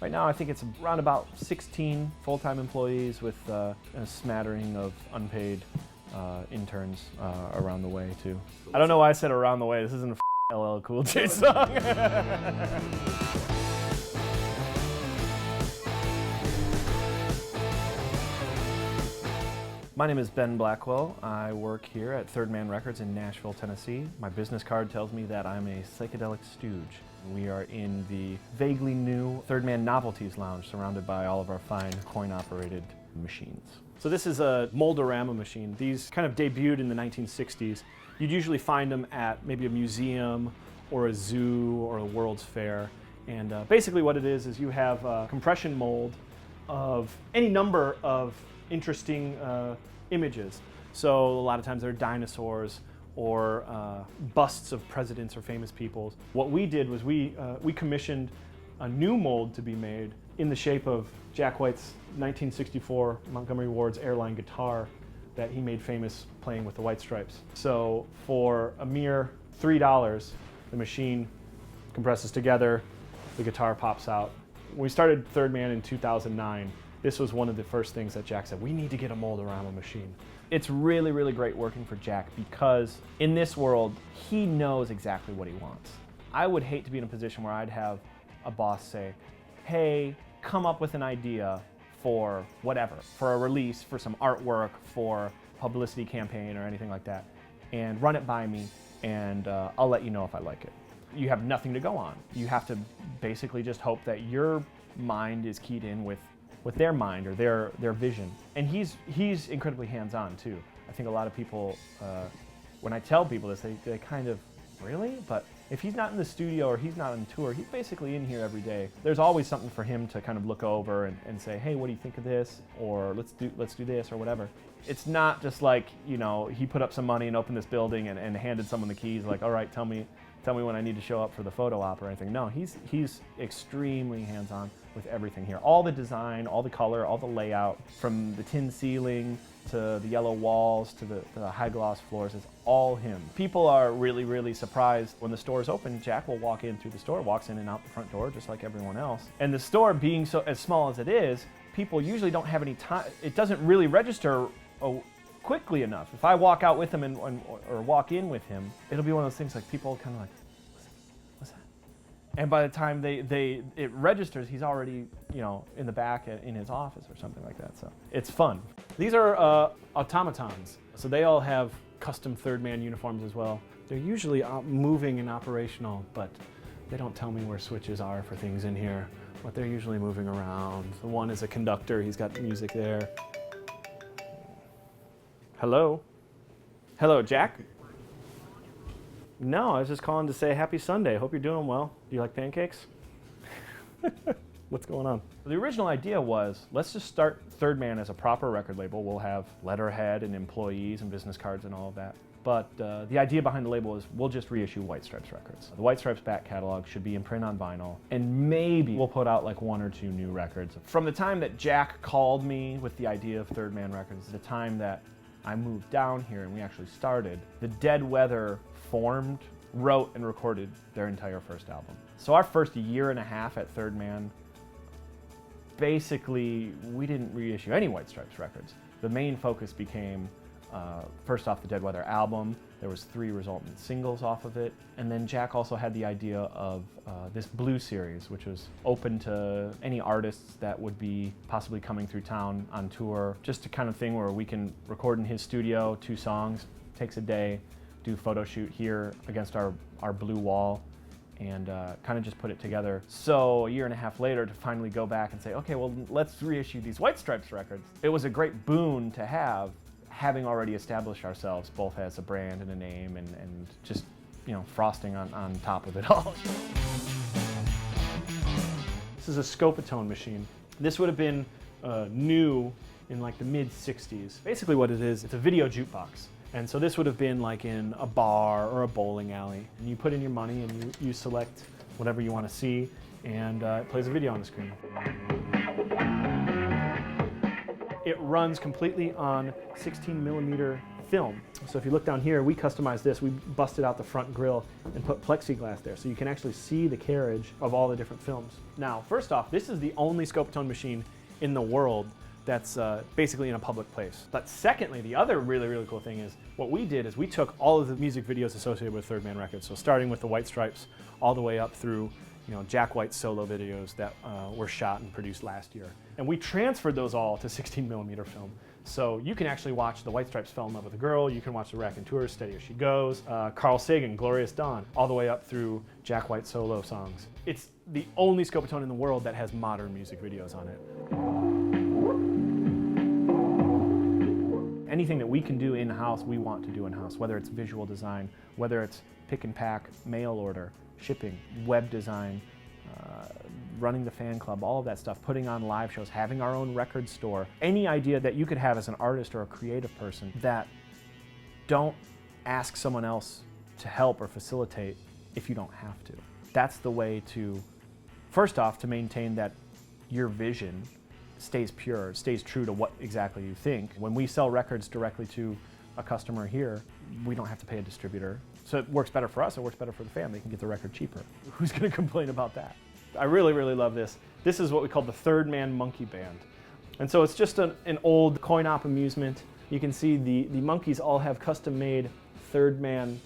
Right now I think it's around about 16 full-time employees with a smattering of unpaid interns around the way too. I don't know why I said around the way. This isn't a LL Cool J song. My name is Ben Blackwell. I work here at Man Records in Nashville, Tennessee. My business card tells me that I'm a psychedelic stooge. We are in the vaguely new Man Novelties lounge, surrounded by all of our fine coin-operated machines. So this is a Mold-A-Rama machine. These kind of debuted in the 1960s. You'd usually find them at maybe a museum or a zoo or a World's Fair. And basically what it is you have a compression mold of any number of interesting images. So a lot of times they're dinosaurs or busts of presidents or famous people. What we did was we commissioned a new mold to be made in the shape of Jack White's 1964 Montgomery Ward's airline guitar that he made famous playing with the White Stripes. So for a mere $3, the machine compresses together, the guitar pops out. When we started Man in 2009, this was one of the first things that Jack said, we need to get a Mold-A-Rama machine. It's really, really great working for Jack because in this world, he knows exactly what he wants. I would hate to be in a position where I'd have a boss say, hey, come up with an idea for whatever, for a release, for some artwork, for a publicity campaign or anything like that, and run it by me, and I'll let you know if I like it. You have nothing to go on. You have to basically just hope that your mind is keyed in with their mind or their vision. And he's incredibly hands-on too. I think a lot of people, when I tell people this, they kind of, really? But if he's not in the studio or he's not on tour, he's basically in here every day. There's always something for him to kind of look over and say, hey, what do you think of this? Or let's do this or whatever. It's not just like, you know, he put up some money and opened this building and handed someone the keys like, all right, tell me when I need to show up for the photo op or anything. No, he's extremely hands-on with everything here. All the design, all the color, all the layout, from the tin ceiling to the yellow walls to the high gloss floors, is all him. People are really, really surprised when the store is open. Jack will walk in through the store, walks in and out the front door just like everyone else. And the store being so as small as it is, people usually don't have any time. It doesn't really register quickly enough. If I walk out with him or walk in with him, it'll be one of those things like people kind of like, what's that? And by the time it registers, he's already, you know, in the back in his office or something like that. So it's fun. These are automatons. So they all have custom Man uniforms as well. They're usually moving and operational, but they don't tell me where switches are for things in here, but they're usually moving around. The one is a conductor. He's got music there. Hello? Hello, Jack? No, I was just calling to say happy Sunday. Hope you're doing well. Do you like pancakes? What's going on? The original idea was, let's just start Man as a proper record label. We'll have letterhead and employees and business cards and all of that. But the idea behind the label is we'll just reissue White Stripes records. The White Stripes back catalog should be in print on vinyl, and maybe we'll put out like 1 or 2 new records. From the time that Jack called me with the idea of Man Records, the time that I moved down here and we actually started, the Dead Weather formed, wrote, and recorded their entire first album. So our first year and a half at Man, basically we didn't reissue any White Stripes records. The main focus became, first off, the Dead Weather album. There was 3 resultant singles off of it. And then Jack also had the idea of this Blue series, which was open to any artists that would be possibly coming through town on tour. Just a kind of thing where we can record in his studio 2 songs, takes a day, do a photo shoot here against our blue wall, and kind of just put it together. So a year and a half later to finally go back and say, okay, well, let's reissue these White Stripes records. It was a great boon to have, having already established ourselves both as a brand and a name, and just, you know, frosting on top of it all. This is a Scopitone machine. This would have been new in like the mid-60s. Basically what it is, it's a video jukebox. And so this would have been like in a bar or a bowling alley. And you put in your money and you select whatever you want to see, and it plays a video on the screen. It runs completely on 16mm film. So if you look down here, we customized this. We busted out the front grille and put plexiglass there so you can actually see the carriage of all the different films. Now, first off, this is the only Scopitone machine in the world that's basically in a public place. But secondly, the other really, really cool thing is what we did is we took all of the music videos associated with Third Man Records. So starting with the White Stripes all the way up through Jack White's solo videos that were shot and produced last year. And we transferred those all to 16mm film. So you can actually watch the White Stripes Fell in Love with a Girl, you can watch the Raconteurs, Steady as She Goes, Carl Sagan, Glorious Dawn, all the way up through Jack White solo songs. It's the only Scopitone in the world that has modern music videos on it. Anything that we can do in-house, we want to do in-house, whether it's visual design, whether it's pick and pack, mail order, shipping, web design, running the fan club, all of that stuff, putting on live shows, having our own record store. Any idea that you could have as an artist or a creative person that don't ask someone else to help or facilitate if you don't have to. That's the way to, first off, to maintain that your vision stays pure, stays true to what exactly you think. When we sell records directly to a customer here, we don't have to pay a distributor. So it works better for us, it works better for the fan. They can get the record cheaper. Who's gonna complain about that? I really, really love this. This is what we call the Third Man Monkey Band. And so it's just an old coin-op amusement. You can see the monkeys all have custom-made Third Man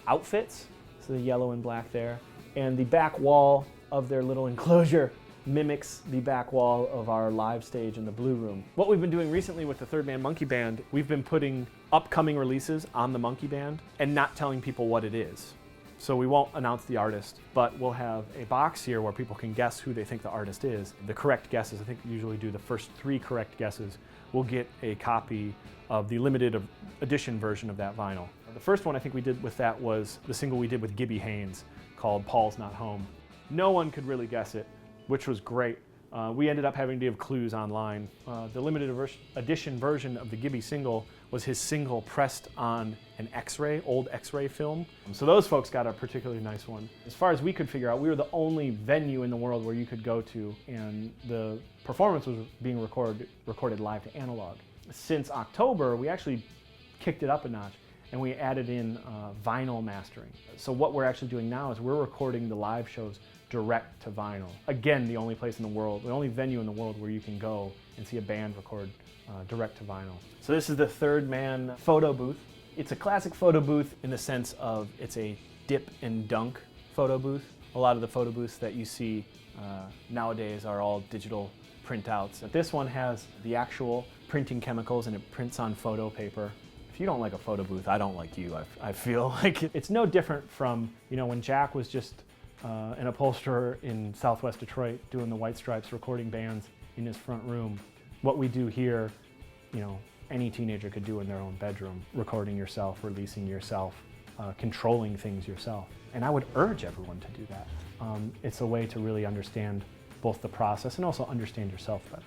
outfits. So the yellow and black there. And the back wall of their little enclosure mimics the back wall of our live stage in the Blue Room. What we've been doing recently with the Third Man Monkey Band, we've been putting upcoming releases on the Monkey Band and not telling people what it is. So we won't announce the artist, but we'll have a box here where people can guess who they think the artist is. The correct guesses, I think we usually do the first 3 correct guesses, will get a copy of the limited edition version of that vinyl. The first one I think we did with that was the single we did with Gibby Haynes called Paul's Not Home. No one could really guess it, which was great. We ended up having to give clues online. The limited edition version of the Gibby single was his single pressed on an X-ray, old X-ray film. So those folks got a particularly nice one. As far as we could figure out, we were the only venue in the world where you could go to and the performance was being recorded live to analog. Since October, we actually kicked it up a notch and we added in vinyl mastering. So what we're actually doing now is we're recording the live shows direct to vinyl. Again, the only place in the world, the only venue in the world where you can go and see a band record direct to vinyl. So this is the Third Man photo booth. It's a classic photo booth in the sense of it's a dip and dunk photo booth. A lot of the photo booths that you see nowadays are all digital printouts. But this one has the actual printing chemicals and it prints on photo paper. If you don't like a photo booth, I don't like you. I feel like it's no different from, when Jack was just an upholsterer in Southwest Detroit doing the White Stripes, recording bands in his front room. What we do here, any teenager could do in their own bedroom, recording yourself, releasing yourself, controlling things yourself. And I would urge everyone to do that. It's a way to really understand both the process and also understand yourself better.